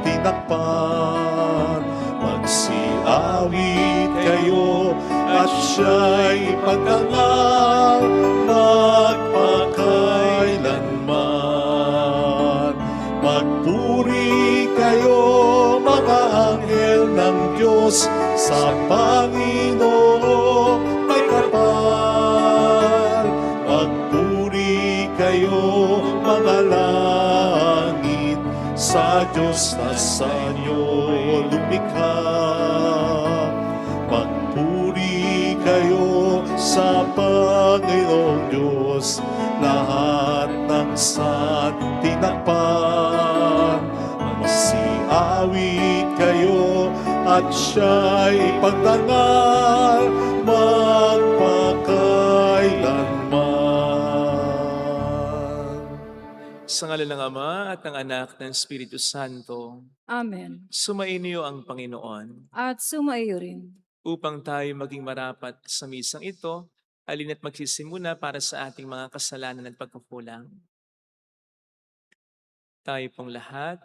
tinakpan. Magsiawit kayo at siya'y pagtangal magpakailanman. Magpuri kayo mga anghel ng Diyos, sa Panginoon may kapal. Magpuri kayo mga langit, sa Diyos na sa inyo lumikha. Magpuri kayo sa Panginoong Diyos, lahat ng tinakpan. Magsiawit kayo at siya'y pagtangal magpakailanman. Sa ngalan ng Ama at ng Anak ng Espiritu Santo. Amen. Sumainyo ang Panginoon. At sumaiyo rin. Upang tayo maging marapat sa misang ito, halina't magsisimula para sa ating mga kasalanan at pagkukulang. Tayo pong lahat,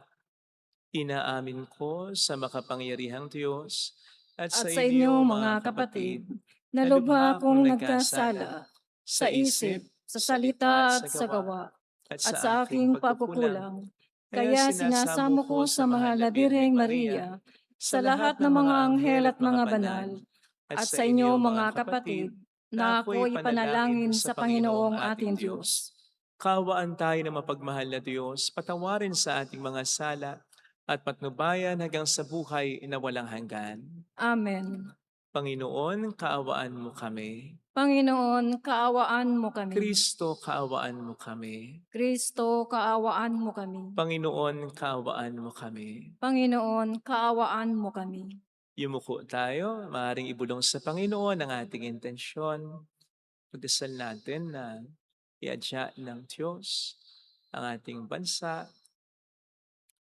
inaamin ko sa makapangyarihang Diyos at sa inyo mga kapatid, na lubha akong nagkasala sa isip, sa salita at sa gawa, at sa aking pagkukulang. Kaya sinasamo ko sa mahal na Birheng Maria, sa lahat ng mga anghel at mga banal, at sa inyo mga kapatid, na ako'y ipanalangin sa Panginoong ating Diyos. Kawaan tayo ng mapagmahal na Diyos, patawarin sa ating mga sala, at patnubayan hanggang sa buhay na walang hanggan. Amen. Panginoon, kaawaan mo kami. Panginoon, kaawaan mo kami. Kristo, kaawaan mo kami. Kristo, kaawaan mo kami. Panginoon, kaawaan mo kami. Panginoon, kaawaan mo kami. Yumuko tayo, maaaring ibulong sa Panginoon ang ating intensyon. Pagdasal natin na iadya ng Diyos ang ating bansa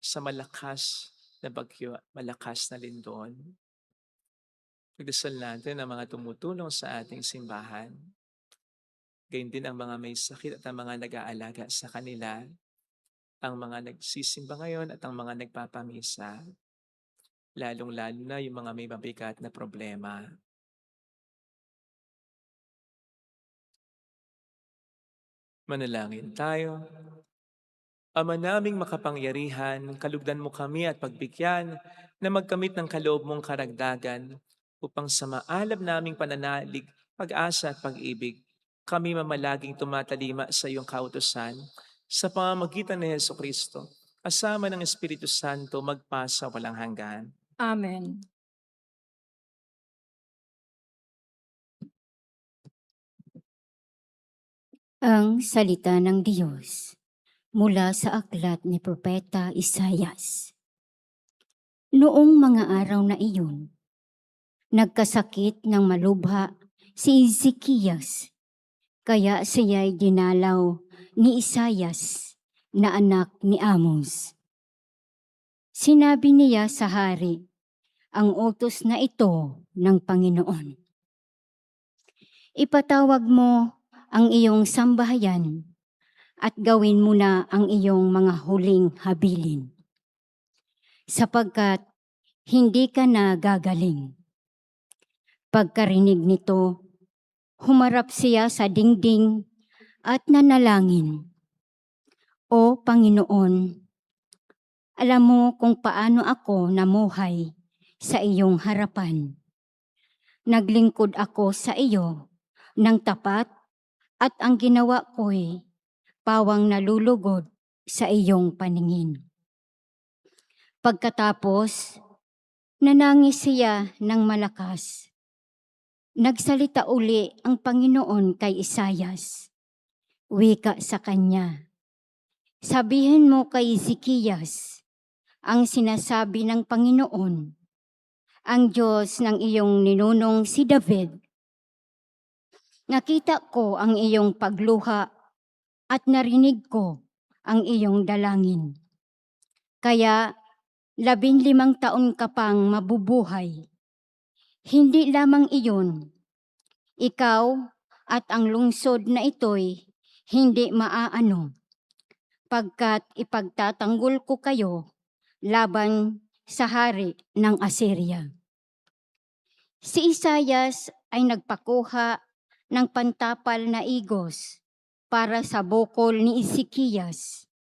sa malakas na bagyo, malakas na lindol. Pagdasal natin ang mga tumutulong sa ating simbahan. Gayun din ang mga may sakit at ang mga nag-aalaga sa kanila, ang mga nagsisimba ngayon at ang mga nagpapamisa, lalong-lalo na yung mga may mabigat na problema. Manalangin tayo. Ama naming makapangyarihan, kalugdan mo kami at pagbigyan na magkamit ng kaloob mong karagdagan upang sa maalab naming pananalig, pag-asa at pag-ibig, kami mamalaging tumatalima sa iyong kautusan sa pamamagitan ni Jesucristo, kasama ng Espiritu Santo magpasa walang hanggan. Amen. Ang salita ng Diyos mula sa aklat ni Propeta Isaias. Noong mga araw na iyon, nagkasakit ng malubha si Ezekias, kaya siya'y dinalaw ni Isaias na anak ni Amos. Sinabi niya sa hari, ang utos na ito ng Panginoon. Ipatawag mo ang iyong sambahayan at gawin mo na ang iyong mga huling habilin, sapagkat hindi ka na gagaling. Pagkarinig nito, humarap siya sa dingding at nanalangin. O Panginoon, alam mo kung paano ako namuhay sa iyong harapan. Naglingkod ako sa iyo ng tapat at ang ginawa ko'y pawang nalulugod sa iyong paningin. Pagkatapos, nanangis siya ng malakas. Nagsalita uli ang Panginoon kay Isaias. Wika sa kanya, sabihin mo kay Ezekias, ang sinasabi ng Panginoon, ang Diyos ng iyong ninunong si David. Nakita ko ang iyong pagluha at narinig ko ang iyong dalangin. Kaya 15 taon ka pang mabubuhay. Hindi lamang iyon, ikaw at ang lungsod na ito'y hindi maaano, pagkat ipagtatanggol ko kayo laban sa hari ng Assyria. Si Isaias ay nagpakuha ng pantapal na igos para sa bukol ni Ezekias.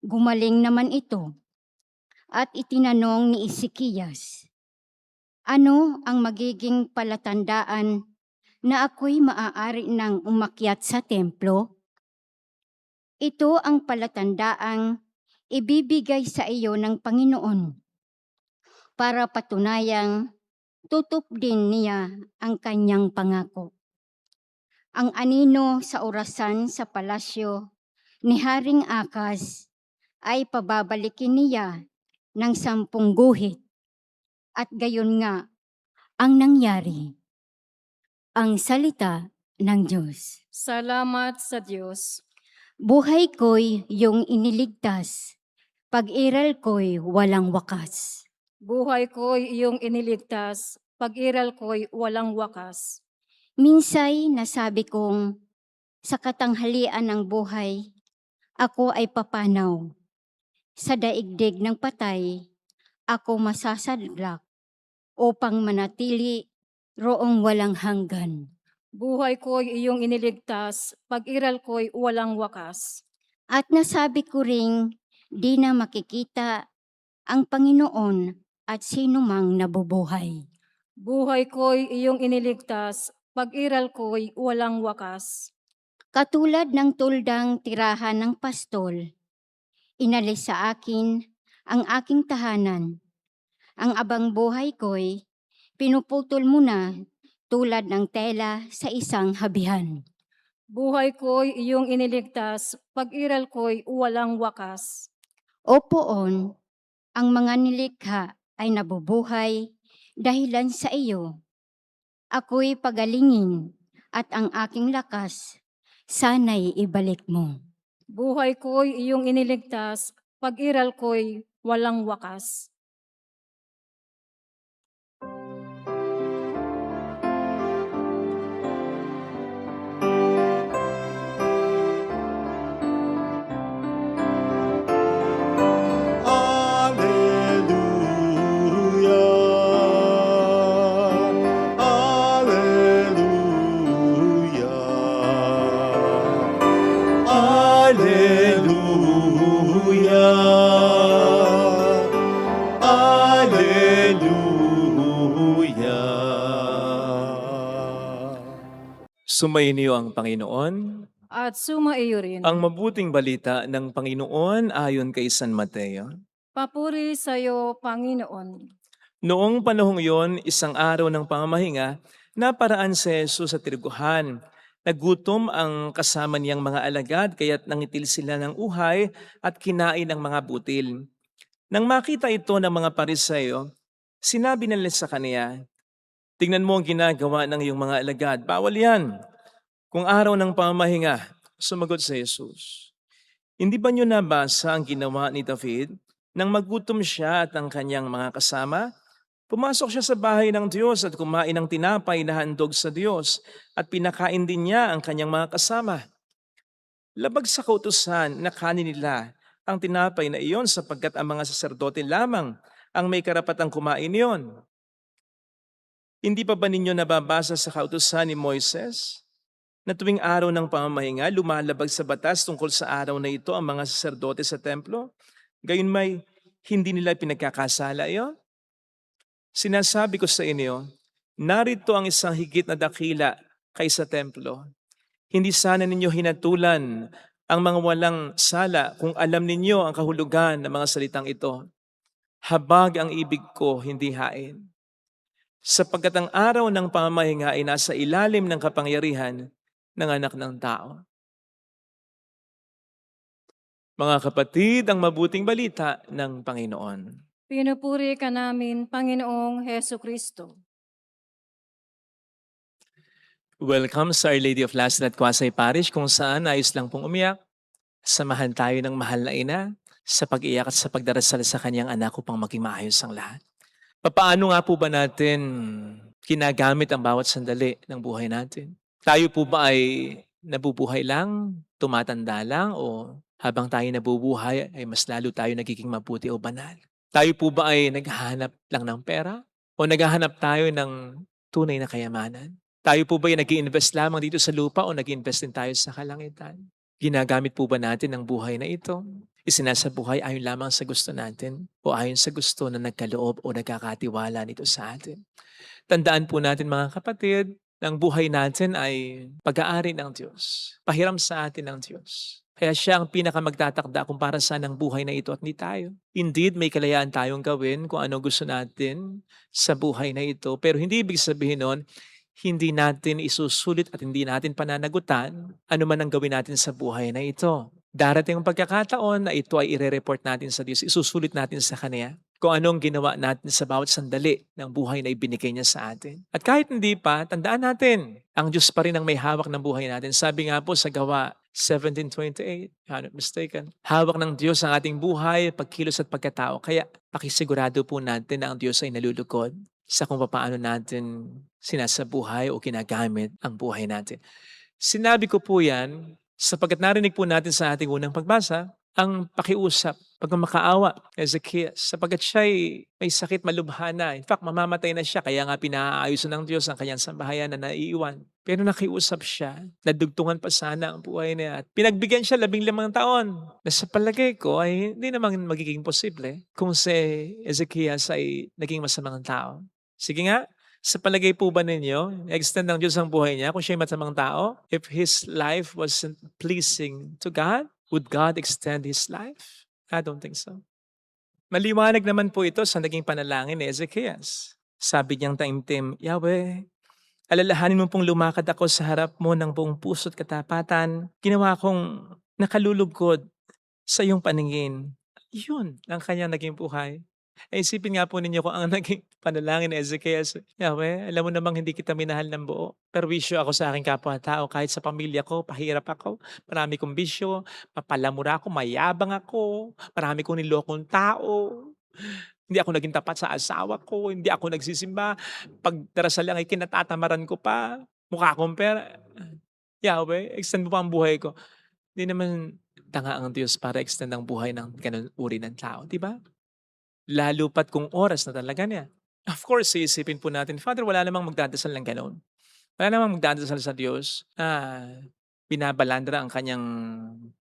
Gumaling naman ito at itinanong ni Ezekias, ano ang magiging palatandaan na ako'y maaari nang umakyat sa templo? Ito ang palatandaang ibibigay sa iyo ng Panginoon para patunayang tutup din niya ang kanyang pangako. Ang anino sa orasan sa palasyo ni Haring Akas ay pababalikin niya ng 10 guhit at gayon nga ang nangyari. Ang salita ng Diyos. Salamat sa Diyos. Buhay ko'y iyong iniligtas, pag-iral ko'y walang wakas. Buhay ko'y iyong iniligtas, pag-iral ko'y walang wakas. Minsay nasabi kong, sa katanghalian ng buhay, ako ay papanaw. Sa daigdig ng patay, ako masasadlak upang manatili roong walang hanggan. Buhay ko'y iyong iniligtas, pag-iral ko'y walang wakas. At nasabi ko ring, di na makikita ang Panginoon at sino mang nabubuhay. Buhay ko'y iyong iniligtas, pag-iral ko'y walang wakas. Katulad ng tuldang tirahan ng pastol, inalis sa akin ang aking tahanan. Ang abang buhay ko'y pinuputol mo na tulad ng tela sa isang habihan. Buhay ko'y iyong iniligtas, pag-iral ko'y walang wakas. O poon, ang mga nilikha ay nabubuhay dahilan sa iyo. Ako'y pagalingin at ang aking lakas sana'y ibalik mo. Buhay ko'y iyong iniligtas, pag-iral ko'y walang wakas. Alleluia. Alleluia. Alleluia. Alleluia. Sumayin niyo ang Panginoon. At sumaiyo rin. Ang mabuting balita ng Panginoon ayon kay San Mateo. Papuri sa iyo, Panginoon. Noong panahong iyon, isang araw ng pamamahinga, naparaan si Jesus sa tirguhan. Nagutom ang kasama niyang mga alagad, kaya't nangitil sila ng uhay at kinain ang mga butil. Nang makita ito ng mga Pariseo, sinabi nila sa kaniya, tingnan mo ang ginagawa ng iyong mga alagad, bawal yan. Kung araw ng pamamahinga, sumagot si Jesus, hindi ba niyo nabasa ang ginawa ni David nang magutom siya at ang kanyang mga kasama? Pumasok siya sa bahay ng Diyos at kumain ng tinapay na handog sa Diyos at pinakain din niya ang kanyang mga kasama. Labag sa kautusan na kanin nila ang tinapay na iyon sapagkat ang mga saserdote lamang ang may karapatang kumain iyon. Hindi pa ba ninyo nababasa sa kautusan ni Moises na tuwing araw ng pamamahinga, lumalabag sa batas tungkol sa araw na ito ang mga saserdote sa templo? Gayon may hindi nila pinagkakasala iyon? Sinasabi ko sa inyo, narito ang isang higit na dakila kaysa templo. Hindi sana ninyo hinatulan ang mga walang sala kung alam ninyo ang kahulugan ng mga salitang ito. Habag ang ibig ko, hindi hain. Sapagkat ang araw ng pamamahinga ay nasa ilalim ng kapangyarihan ng anak ng tao. Mga kapatid, ang mabuting balita ng Panginoon. Pinupuri ka namin, Panginoong Heso Kristo. Welcome sa Our Lady of Last at Quasay Parish kung saan ayos lang pong umiyak. Samahan tayo ng mahal na ina sa pag-iyak at sa pagdarasal sa kanyang anak upang maging maayos ang lahat. Papaano nga po ba natin ginagamit ang bawat sandali ng buhay natin? Tayo po ba ay nabubuhay lang, tumatanda lang, o habang tayo nabubuhay ay mas lalo tayo nagiging mabuti o banal? Tayo po ba ay naghahanap lang ng pera? O naghahanap tayo ng tunay na kayamanan? Tayo po ba ay nag-iinvest lamang dito sa lupa o nag-iinvest din tayo sa kalangitan? Ginagamit po ba natin ang buhay na ito? Isinasabuhay ayon lamang sa gusto natin o ayon sa gusto na nagkaloob o nagkakatiwala nito sa atin? Tandaan po natin mga kapatid, ang buhay natin ay pag-aari ng Diyos. Pahiram sa atin ng Diyos. Kaya siya ang pinakamagtatakda kung para saan ang buhay na ito at hindi tayo. Indeed, may kalayaan tayong gawin kung ano gusto natin sa buhay na ito. Pero hindi ibig sabihin nun, hindi natin isusulit at hindi natin pananagutan ano man ang gawin natin sa buhay na ito. Darating ang pagkakataon na ito ay ire-report natin sa Diyos, isusulit natin sa Kanya kung anong ginawa natin sa bawat sandali ng buhay na ibinigay niya sa atin. At kahit hindi pa, tandaan natin, ang Diyos pa rin ang may hawak ng buhay natin. Sabi nga po sa Gawa 17:28, if I'm not mistaken, hawak ng Diyos ang ating buhay, pagkilos at pagkatao. Kaya pakisigurado po natin na ang Diyos ay nalulugod sa kung paano natin sinasabuhay o ginagamit ang buhay natin. Sinabi ko po yan sapagkat narinig po natin sa ating unang pagbasa ang pakiusap, pagmamakaawa kay Zacchaeus sapagkat siya ay may sakit malubha na. In fact, mamamatay na siya kaya nga pinaayusan ng Diyos ang kanyang sambahayan na naiiwan. Pero nakiusap siya, nadugtungan pa sana ang buhay niya at pinagbigyan siya 15 taon na sa palagay ko ay hindi naman magiging posible kung si Zacchaeus ay naging masamang tao. Sige nga, sa palagay po ba ninyo, extend ng Diyos ang buhay niya kung siya'y masamang tao? If his life wasn't pleasing to God, would God extend his life? I don't think so. Maliwanag naman po ito sa naging panalangin ni Zacchaeus. Sabi niyang taimtim, Yahweh, alalahanin mo pong lumakad ako sa harap mo ng buong puso at katapatan. Ginawa kong nakalulugkod sa iyong paningin. Yun ang kanyang naging buhay. Isipin nga po ninyo kung ang naging panalangin ni Zacchaeus, Yahweh, alam mo namang hindi kita minahal ng buo. Perwisyo ako sa aking kapwa-tao. Kahit sa pamilya ko, pahirap ako. Marami kong bisyo. Mapalamura ako, mayabang ako. Marami kong nilokong tao. Hindi ako naging tapat sa asawa ko. Hindi ako nagsisimba. Pag darasal lang ay kinatatamaran ko pa. Mukha akong pera. Yahweh, extend mo pa ang buhay ko. Hindi naman tanga ang Diyos para extend ang buhay ng ganun uri ng tao. Diba? Lalo pat kung oras na talaga niya. Of course, iisipin po natin, Father, wala namang magdadasal ng gano'n. Wala namang magdadasal sa Diyos na binabalandra ang kanyang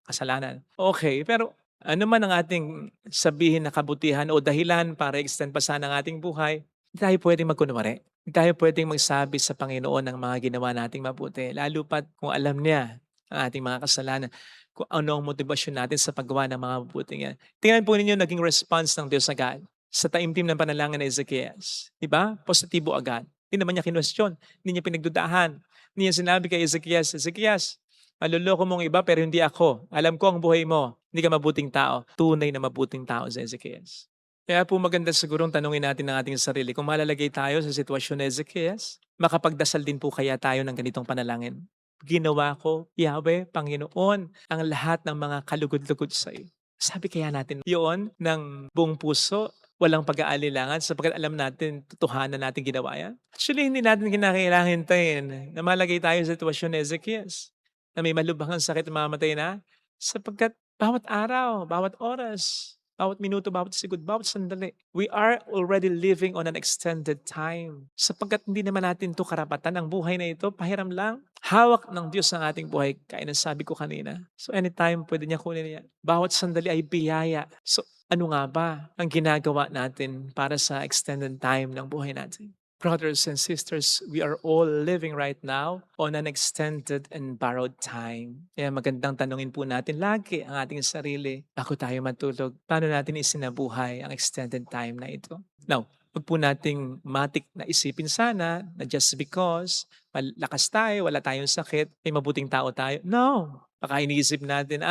kasalanan. Okay, pero ano man ang ating sabihin na kabutihan o dahilan para extend pa sana ang ating buhay, hindi tayo pwedeng magkunwari. Hindi tayo pwedeng magsabi sa Panginoon ng mga ginawa nating mabuti. Lalo pat kung alam niya ang ating mga kasalanan, kung ano ang motibasyon natin sa paggawa ng mga mabuting yan. Tingnan po ninyo naging response ng Diyos agad sa taimtim ng panalangin ni Zacchaeus. Diba? Positibo agad. Hindi naman niya kinwestiyon. Hindi niya pinagdudahan. Hindi niya sinabi kay Zacchaeus, Zacchaeus, maluloko mong iba pero hindi ako. Alam ko ang buhay mo. Hindi ka mabuting tao. Tunay na mabuting tao si Zacchaeus. Kaya po maganda sigurong tanungin natin ng ating sarili, kung malalagay tayo sa sitwasyon ni Zacchaeus, makapagdasal din po kaya tayo ng ganitong panalangin. Ginawa ko, Yahweh, Panginoon, ang lahat ng mga kalugod-lugod sa iyo. Sabi kaya natin yun ng buong puso, walang pag-aalilangan sapagkat alam natin, totohanan natin ginawa yan. Actually, hindi natin kinakailangan hintayin na malagay tayo sa sitwasyon ni Zacchaeus na may malubhang sakit na mamatay na sapagkat bawat araw, bawat oras, bawat minuto, bawat segundo, bawat sandali, we are already living on an extended time. Sapagkat hindi naman natin to karapatan. Ang buhay na ito, pahiram lang. Hawak ng Diyos ang ating buhay, kaya nasabi ko kanina. So anytime, pwede niya kunin yan. Bawat sandali ay biyaya. So ano nga ba ang ginagawa natin para sa extended time ng buhay natin? Brothers and sisters, we are all living right now on an extended and borrowed time. Kaya magandang tanungin po natin lagi ang ating sarili bago tayo matulog. Paano natin isinabuhay ang extended time na ito? Now, wag po nating matik na isipin sana na just because malakas tayo, wala tayong sakit, ay mabuting tao tayo. No! Baka iniisip natin,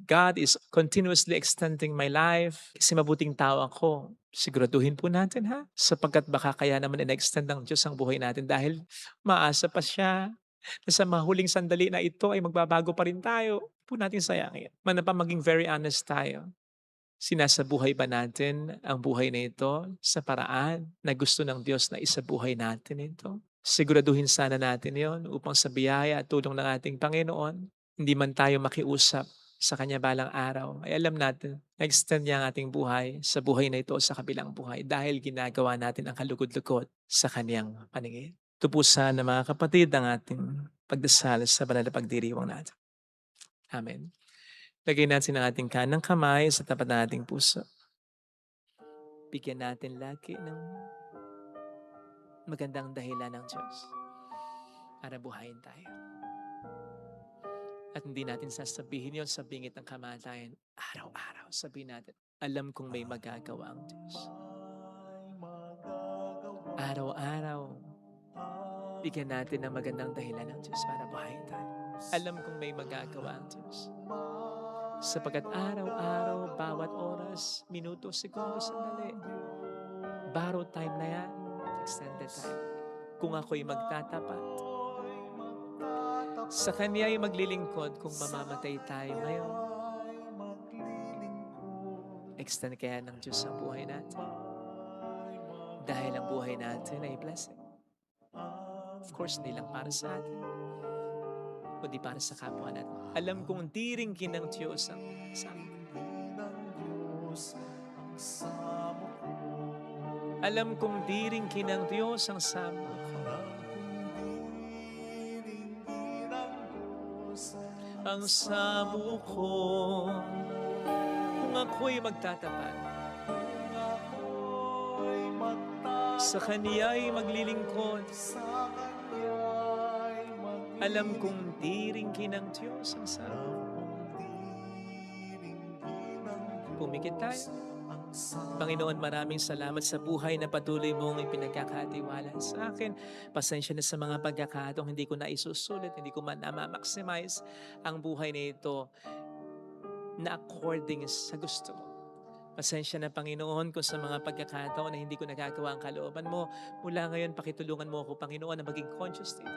God is continuously extending my life kasi mabuting tao ako. Siguraduhin po natin sapagkat baka kaya naman in-extend ng Diyos ang buhay natin dahil maasa pa siya na sa mahuling sandali na ito ay magbabago pa rin tayo. Po natin sayangin. Manapa maging very honest tayo. Sinasabuhay ba natin ang buhay na ito sa paraan na gusto ng Diyos na isabuhay natin ito? Siguraduhin sana natin yon upang sa biyaya at tulong ng ating Panginoon, hindi man tayo makiusap sa kanya balang araw, ay alam natin, extend niya ang ating buhay sa buhay na ito o sa kabilang buhay dahil ginagawa natin ang kalugod-lugod sa kanyang paningin. Tupusan na mga kapatid ang ating pagdasal sa banal na pagdiriwang natin. Amen. Lagay natin ang ating kanang kamay sa tapat ng ating puso. Bigyan natin lagi ng magandang dahilan ng Diyos para buhayin tayo. At hindi natin sasabihin yon sa bingit ng kamatayan. Araw-araw sabihin natin, alam kong may magagawa ang Diyos. Araw-araw, bigyan natin ng magandang dahilan ng Diyos para buhayin tayo. Alam kong may magagawa ang Diyos. Sapagkat araw-araw, bawat oras, minuto, segundo, sandali, borrowed time na yan, extended time. Kung ako'y magtatapat, sa Kanya ay maglilingkod kung mamamatay tayo ngayon. Extend kaya ng Diyos ang buhay natin. Dahil ang buhay natin ay blessing. Of course, hindi lang para sa atin, kundi para sa kapwa natin. Alam kong diringgin ng Diyos ang amin. Alam kong diringgin ng Diyos ang samo ko. Ang samo ko, kung ako'y magtatapat, sa Kaniya'y maglilingkod, alam kong diringgin ng Diyos ang samo ko. Pumikit tayo. Panginoon, maraming salamat sa buhay na patuloy mong ipinagkakatiwala sa akin. Pasensya na sa mga pagkakataong hindi ko na isusulit, hindi ko man na-maximize ang buhay na ito na according sa gusto mo. Pasensya na, Panginoon, kung sa mga pagkakataon na hindi ko nagagawa ang kalooban mo. Mula ngayon, pakitulungan mo ako, Panginoon, na maging conscious dito.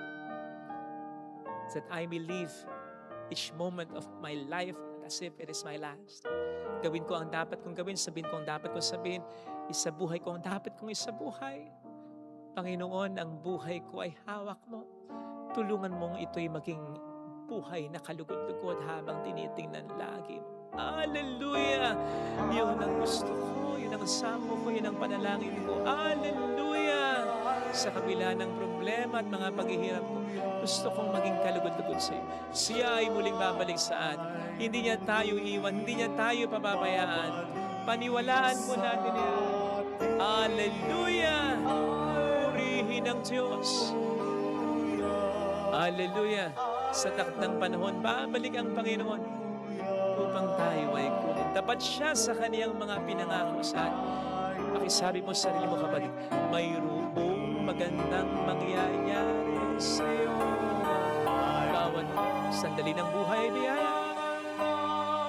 That I may live each moment of my life as if it is my last. Gawin ko ang dapat kong gawin, sabihin ko ang dapat kong sabihin, isabuhay ko ang dapat kong isabuhay. Panginoon, ang buhay ko ay hawak mo. Tulungan mong ito'y maging buhay na kalugod-lugod habang tinitingnan lagi. Hallelujah! Yun ang gusto ko, yun ang samo ko, yun ang panalangin ko. Hallelujah! Sa kabila ng problema at mga paghihirap ko, gusto kong maging kalugod-lugod sa iyo. Siya ay muling babalik sa atin. Hindi niya tayo iwan, hindi niya tayo pababayaan. Paniwalaan mo natin yan. Hallelujah! Purihin ang Diyos. Hallelujah! Sa takdang panahon, babalik ang Panginoon upang tayo ay kunin. Tapat siya sa kaniyang mga pinangako sa atin. Pakisabi mo sa sarili mo, kapatid, mayroong magandang mangyayari sa iyo. Bawat sandali ng buhay, biyaya.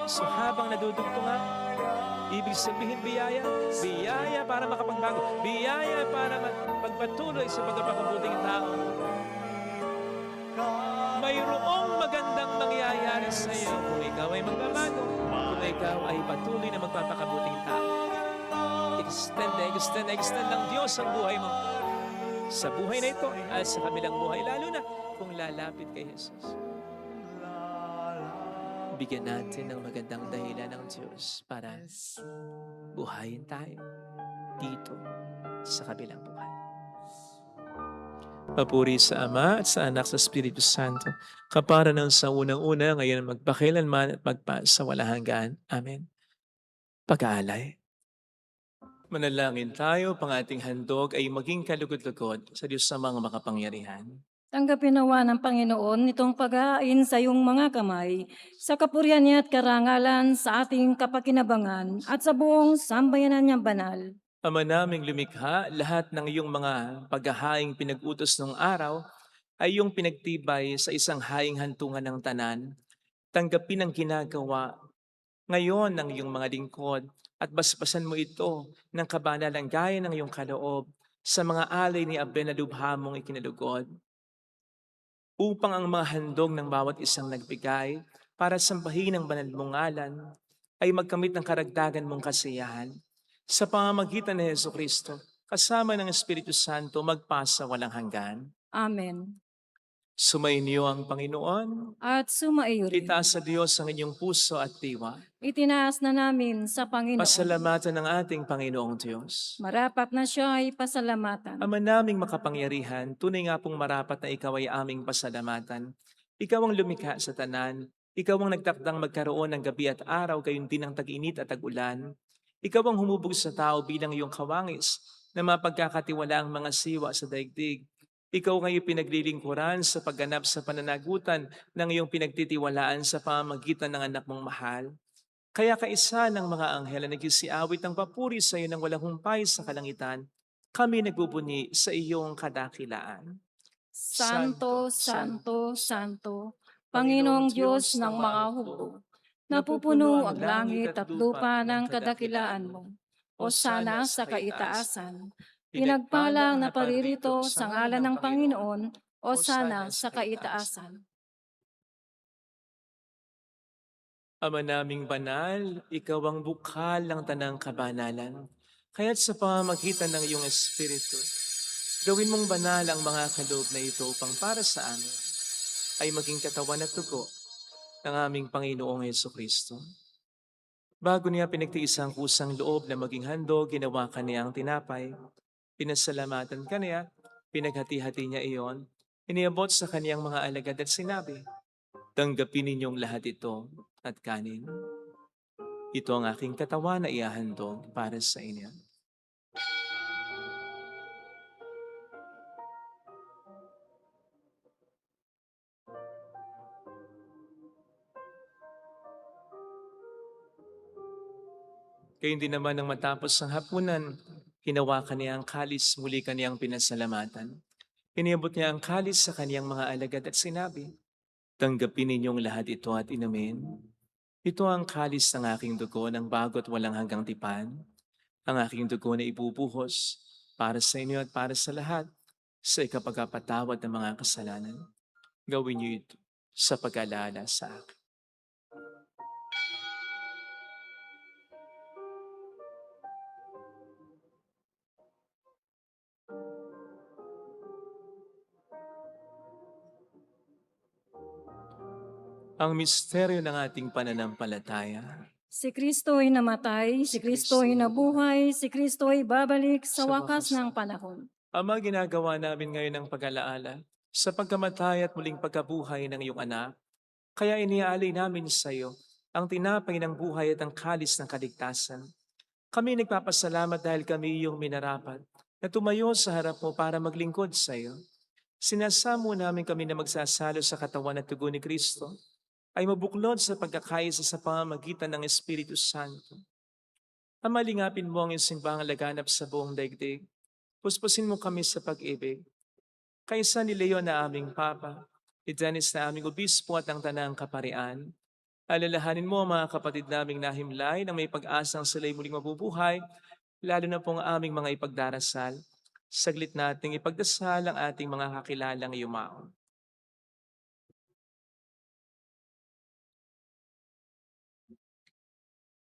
So habang nadudugtungan, ibig sabihin biyaya, biyaya para makapagbago, biyaya para magpatuloy sa pagpapakabuting tao. Mayroong magandang mangyayari sa iyo kung ikaw ay magbabago, kung ikaw ay patuloy na magpapakabuting tao. Extend ng Diyos ang buhay mo. Sa buhay na ito at sa kabilang buhay, lalo na kung lalapit kay Jesus. Bigyan natin ng magandang dahilan ng Diyos para buhayin tayo dito sa kabilang buhay. Papuri sa Ama at sa Anak sa Espiritu Santo, kapara ng sa unang-una, ngayon magpakailanman at magpa sa walang hanggan. Amen. Pag-aalay. Manalangin tayo, pang ating handog ay maging kalugod-lugod sa Diyos sa mga makapangyarihan. Tanggapin nawa ng Panginoon itong pag-aain sa iyong mga kamay, sa kapurihan niya at karangalan sa ating kapakinabangan at sa buong sambayanan niyang banal. Ama naming lumikha, lahat ng iyong mga paghahaing pinag-utos ng araw ay iyong pinagtibay sa isang haing hantungan ng tanan. Tanggapin ang ginagawa ngayon ng iyong mga lingkod at basbasan mo ito ng kabanalang gaya ng iyong kaloob sa mga alay ni Abel na lubha mong ikinalugod. Upang ang mga handog ng bawat isang nagbigay para sambahin ang banal mong ngalan ay magkamit ng karagdagan mong kasiyahan. Sa pamamagitan ni Jesucristo, kasama ng Espiritu Santo, magpasa walang hanggan. Amen. Sumainyo ang Panginoon. At sumaiyo rin. Itaas sa Diyos ang inyong puso at diwa. Itinaas na namin sa Panginoon. Pasalamatan ng ating Panginoong Diyos. Marapat na siya ay pasalamatan. Ama naming makapangyarihan, tunay nga pong marapat na ikaw ay aming pasalamatan. Ikaw ang lumikha sa tanan. Ikaw ang nagtakdang magkaroon ng gabi at araw, gayon din ang tag-init at tag-ulan. Ikaw ang humubog sa tao bilang iyong kawangis na mapagkakatiwala ang mga siwa sa daigdig. Ikaw ngayon pinaglilingkuran sa pagganap sa pananagutan ng iyong pinagtitiwalaan sa pamamagitan ng anak mong mahal. Kaya kaisa ng mga anghel na nagsisiawit ng papuri sa iyo ng walang humpay sa kalangitan, kami nagbubuni sa iyong kadakilaan. Santo, Santo, Santo, Panginoong Diyos ng mga hukbo, napupuno ang langit at lupa ng kadakilaan mo. O sana sa kaitaasan. Pinagpala na paririto sa ngalan ng Panginoon, o sana sa kaitaasan. Ama naming banal, ikaw ang bukal ng tanang kabanalan. Kaya't sa pamamagitan ng iyong Espiritu, gawin mong banal ang mga kaloob na ito upang para sa amin ay maging katawan at dugo ng aming Panginoong Hesukristo. Bago niya pinagtiis ang kusang loob na maging handog, ginawa ka niya ang tinapay. Pinasalamatan ka niya, pinaghati-hati niya iyon, iniabot sa kaniyang mga alagad at sinabi, tanggapin ninyong lahat ito at kanin. Ito ang aking katawan na ihahandog para sa inyo. Kayong din naman nang matapos ang hapunan, hinawakan niya ang kalis, muli kaniyang pinasalamatan. Iniabot niya ang kalis sa kaniyang mga alagad at sinabi, tanggapin ninyong lahat ito at inumin. Ito ang kalis ng aking dugo ng bago at walang hanggang tipan. Ang aking dugo na ibubuhos para sa inyo at para sa lahat sa ikapagpatawad ng mga kasalanan. Gawin niyo ito sa pag-alala sa akin. Ang misteryo ng ating pananampalataya. Si Kristo ay namatay, si Kristo ay nabuhay, si Kristo ay babalik sa wakas ng panahon. Ama, ginagawa namin ngayon ang pag-alaala sa pagkamatay at muling pagkabuhay ng iyong anak. Kaya iniaalay namin sa iyo ang tinapay ng buhay at ang kalis ng kaligtasan. Kami nagpapasalamat dahil kami iyong minarapat na tumayo sa harap mo para maglingkod sa iyo. Sinasamo namin kami na magsasalo sa katawan at dugo ni Kristo ay mabuklod sa pagkakaisa sa pamamagitan ng Espiritu Santo. Ama, lingapin mo ang iyong simbahang laganap sa buong daigdig. Puspusin mo kami sa pag-ibig. Kaisa ni Leo na aming Papa, ni Dennis na aming Obispo at ang Tanang Kaparian, alalahanin mo ang mga kapatid naming nahimlay na may pag-asang sila'y muling mabubuhay, lalo na pong aming mga ipagdarasal. Saglit nating ipagdasal ang ating mga kakilalang yumaon.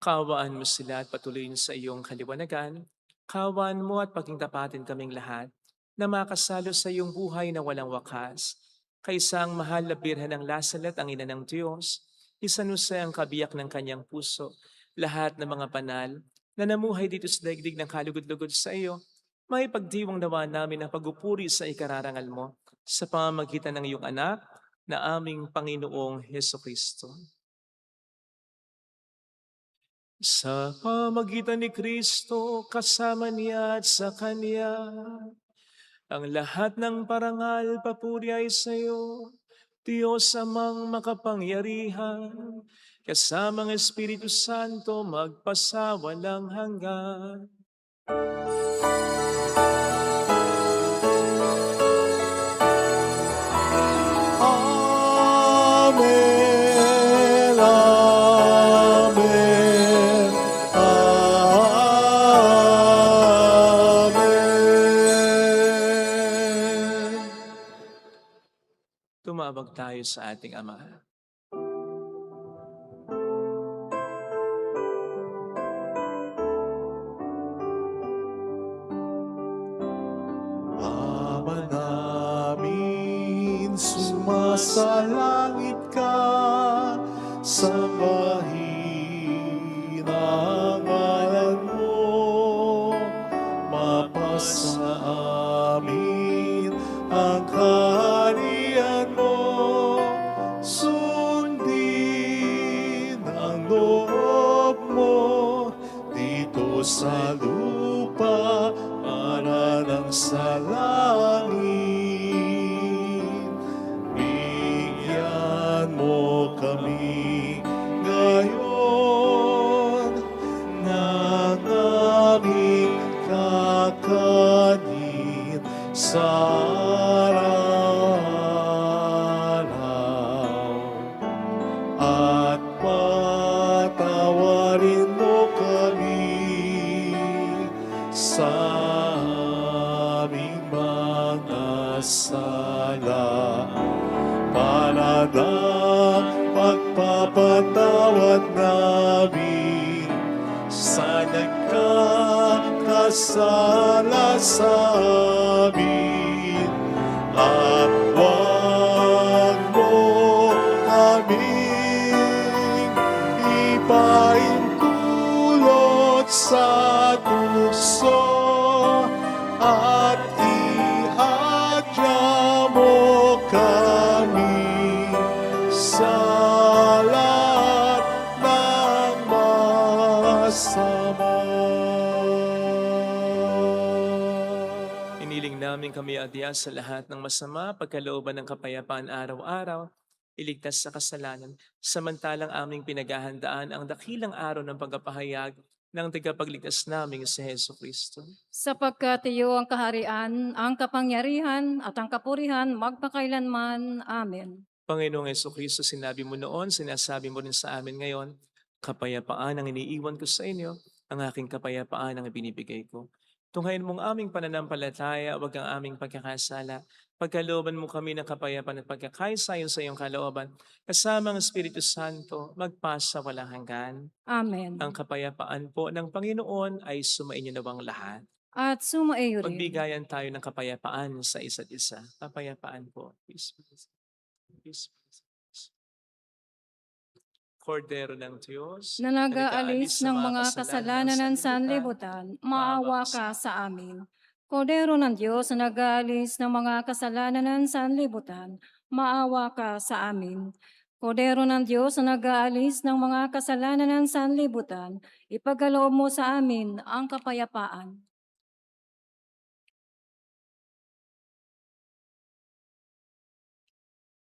Kawaan mo sila at patuloyin sa iyong kaliwanagan. Kawaan mo at pagingtapatin kaming lahat na makasalo sa iyong buhay na walang wakas. Kaysa ang mahal na birhen ng Lasalet, ang ina ng Diyos, isanusay ang kabiyak ng kanyang puso, lahat ng mga banal na namuhay dito sa daigdig ng kalugod-lugod sa iyo, may pagdiwang nawa namin ang pagupuri sa ikararangal mo sa pamamagitan ng iyong anak na aming Panginoong Hesukristo. Sa pamamagitan ni Kristo, kasama niya at sa Kanya, ang lahat ng parangal papuri ay sa iyo, Diyos amang makapangyarihan, kasamang Espiritu Santo magpasawalang hanggan. Amen, amen, amen. Tumawag tayo sa ating Ama. Ama namin, sumasalangit ka, sambahin ang ngalan mo, mapasa amin ang kaharian mo, sundin ang loob mo dito sa lupa para ng sa langit. Bigyan mo kami ngayon ng aming kakanin sa araw, at patawarin mo kami sa aming mga sala, para ng pagpapatawad namin sa nagkakasala sa amin, at huwag mo kaming ipaintulot sa tukso, at ihadya mo kami sa lahat ng masama. Iniling namin kami adya sa lahat ng masama, pagkalooban ng kapayapaan araw-araw, iligtas sa kasalanan, samantalang aming pinaghahandaan ang dakilang araw ng pagpapahayag ng tagapagligtas naming si Hesus Kristo. Sapagkat iyo ang kaharian, ang kapangyarihan, at ang kapurihan magpakailanman. Amen. Panginoong Hesus Kristo, sinabi mo noon, sinasabi mo rin sa amin ngayon, kapayapaan ang iniiwan ko sa inyo, ang aking kapayapaan ang ibinibigay ko. Tunghayin mong aming pananampalataya, wag ang aming pagkakasala. Pagkalooban mo kami ng kapayapaan at pagkakaisayon sa iyong kalooban, kasama ang Espiritu Santo, magpasa walang hanggan. Amen. Ang kapayapaan po ng Panginoon ay sumainyo nawang lahat. At sumaiyo rin. Magbigayan tayo ng kapayapaan sa isa't isa. Kapayapaan po. Peace. Peace. Kordero ng Diyos, Na nag-aalis ng mga kasalanan ng sanlibutan, maawa ka sa amin. Kordero ng Diyos na nag-aalis ng mga kasalanan ng sanlibutan, maawa ka sa amin. Kordero ng Diyos na nag-aalis ng mga kasalanan ng sanlibutan, ipagkaloob mo sa amin ang kapayapaan.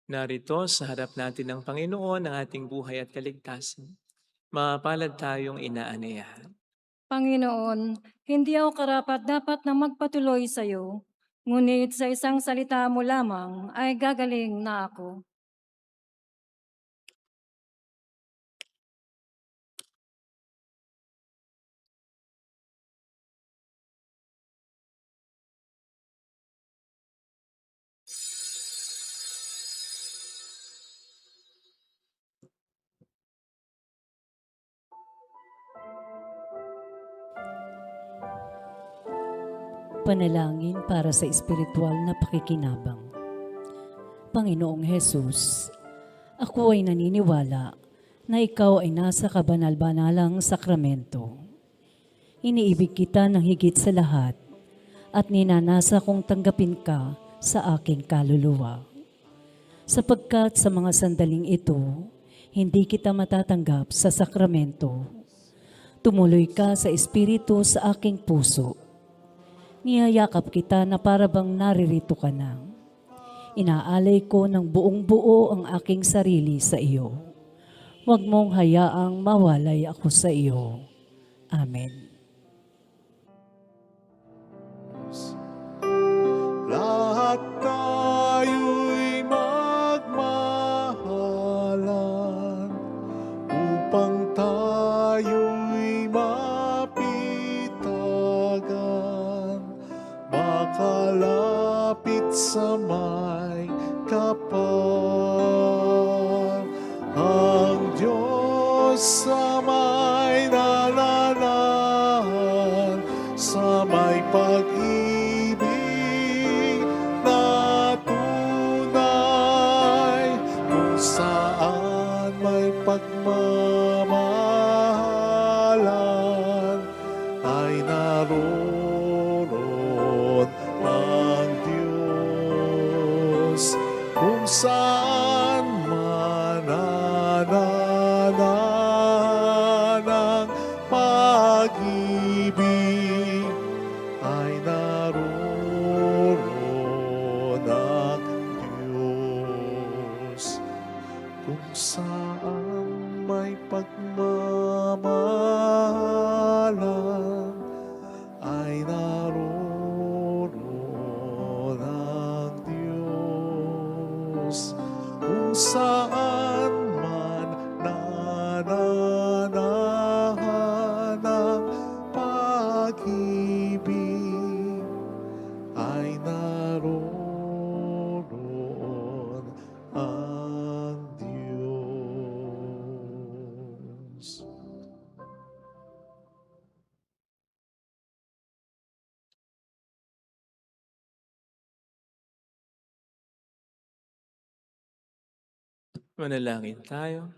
Narito sa harap natin ng Panginoon ang ating buhay at kaligtasan. Mapalad tayong inaanayahan. Panginoon, hindi ako karapat-dapat na magpatuloy sa iyo, ngunit sa isang salita mo lamang ay gagaling na ako. Panalangin para sa espiritual na pakikinabang. Panginoong Hesus, ako ay naniniwala na ikaw ay nasa kabanal-banalang sakramento. Iniibig kita ng higit sa lahat at ninanasa kong tanggapin ka sa aking kaluluwa. Sapagkat sa mga sandaling ito, hindi kita matatanggap sa sakramento. Tumuloy ka sa espiritu sa aking puso. Niyayakap kita na para bang naririto ka na. Inaalay ko ng buong buo ang aking sarili sa iyo. Huwag mong hayaang mawalay ako sa iyo. Amen. Lahat tayo'y magmahalan upang tayo'y mapitagan, makalapit sa may kapal. Ang Diyos sa may nalalahan, sa may pag-ibig na tunay, naroon ang Diyos kung saan mananana ng pag-ibig ay naroon ang Diyos kung saan may pagmamahalan ay naroon ang Diyos kung saan man nananahan ng pag-ibig ay naroon ang Diyos. Manalangin tayo.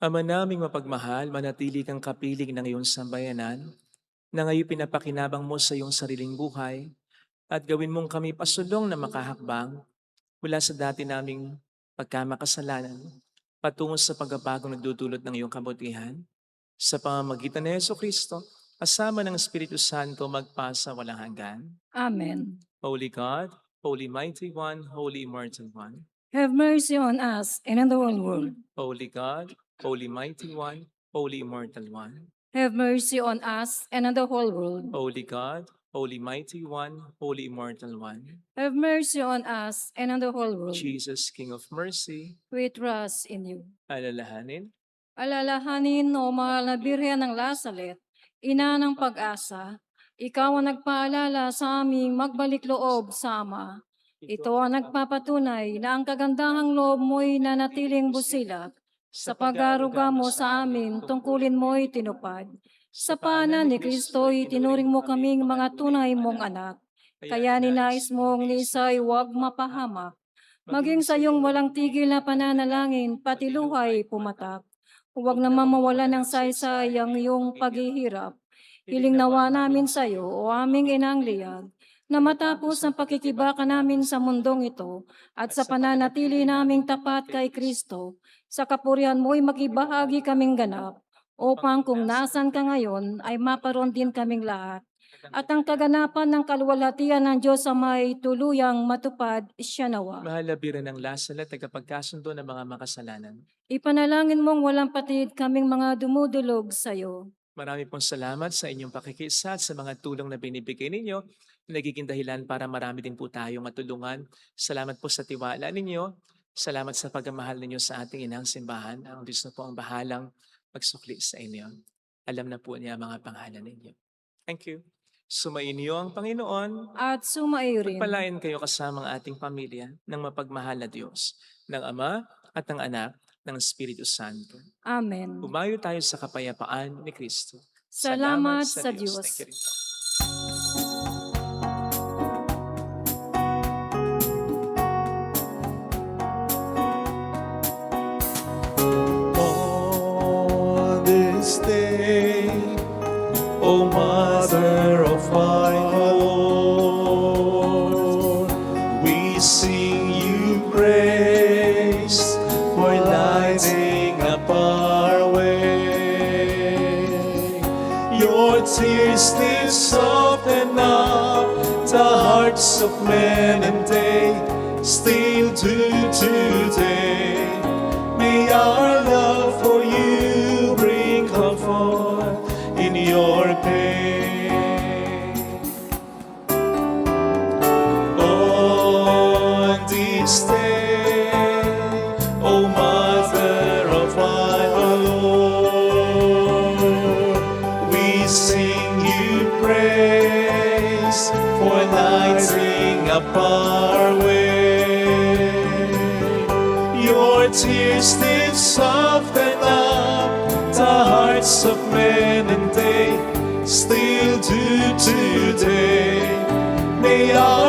Ama naming mapagmahal, manatili kang kapiling ng iyong sambayanan na ngayon pinapakinabang mo sa iyong sariling buhay at gawin mong kami pasulong na makahakbang mula sa dati naming pagkamakasalanan patungo sa pagbabagong nagdudulot ng iyong kabutihan. Sa pamamagitan ni Jesucristo, kasama ng Espiritu Santo magpasa walang hanggan. Amen. Holy God, Holy Mighty One, Holy Immortal One. Have mercy on us and on the whole world. Holy God, Holy Mighty One, Holy Immortal One. Have mercy on us and on the whole world. Holy God, Holy Mighty One, Holy Immortal One. Have mercy on us and on the whole world. Jesus, King of Mercy, We trust in you. alalahanin. Alalahanin, O mahal na Birhen ng Lasalet, ina ng pag-asa, ikaw ang nagpaalala sa aming magbalik loob sa Ama. Ito ang nagpapatunay na ang kagandahang loob mo'y nanatiling busilak. Sa pag-aruga mo sa amin, tungkulin mo'y tinupad. Sa paanan ni Kristo'y tinuring mo kaming mga tunay mong anak. Kaya ninais mong ni Isa'y huwag mapahamak. Maging sa iyong walang tigil na pananalangin, pati luhay pumatak. Huwag naman mawala ng saysay ang iyong paghihirap. Hiling nawa namin sa iyo, o aming inang liyag, na matapos ang pakikibaka namin sa mundong ito at sa pananatili naming tapat kay Kristo, sa kapurihan mo'y makibahagi kaming ganap, upang kung nasan ka ngayon ay maparoon din kaming lahat. At ang kaganapan ng kaluwalhatian ng Diyos sa may tuluyang matupad siya nawa. Mahal na Birhen ng Lasalet, tagapagkasundo ng mga makasalanan. Ipanalangin mong walang patid kaming mga dumudulog sa iyo. Marami pong salamat sa inyong pakikisa at sa mga tulong na binibigay ninyo. Nagiging dahilan para marami din po tayong matulungan. Salamat po sa tiwala ninyo. Salamat sa pagmamahal ninyo sa ating inang simbahan. Ang Diyos na po ang bahalang magsukli sa inyo. Alam na po niya ang mga pangalan ninyo. Thank you. Sumainyo ang Panginoon. At sumaiyo rin. Pagpalain kayo kasama ang ating pamilya ng mapagmahal na Diyos, ng Ama at ng Anak, ng Espiritu Santo. Amen. Umayo tayo sa kapayapaan ni Kristo. Salamat sa Diyos. Thank you rin po. On this day, O Mother of my Lord, we sing you praise for lighting up our way. Your tears did soften up the hearts of men, and they still do today. May our love for you bring comfort in your pain. On this day, O Mother of our Lord, we sing you praise for lighting up our way. Your tears did soften up the hearts of men, and they still do today. May our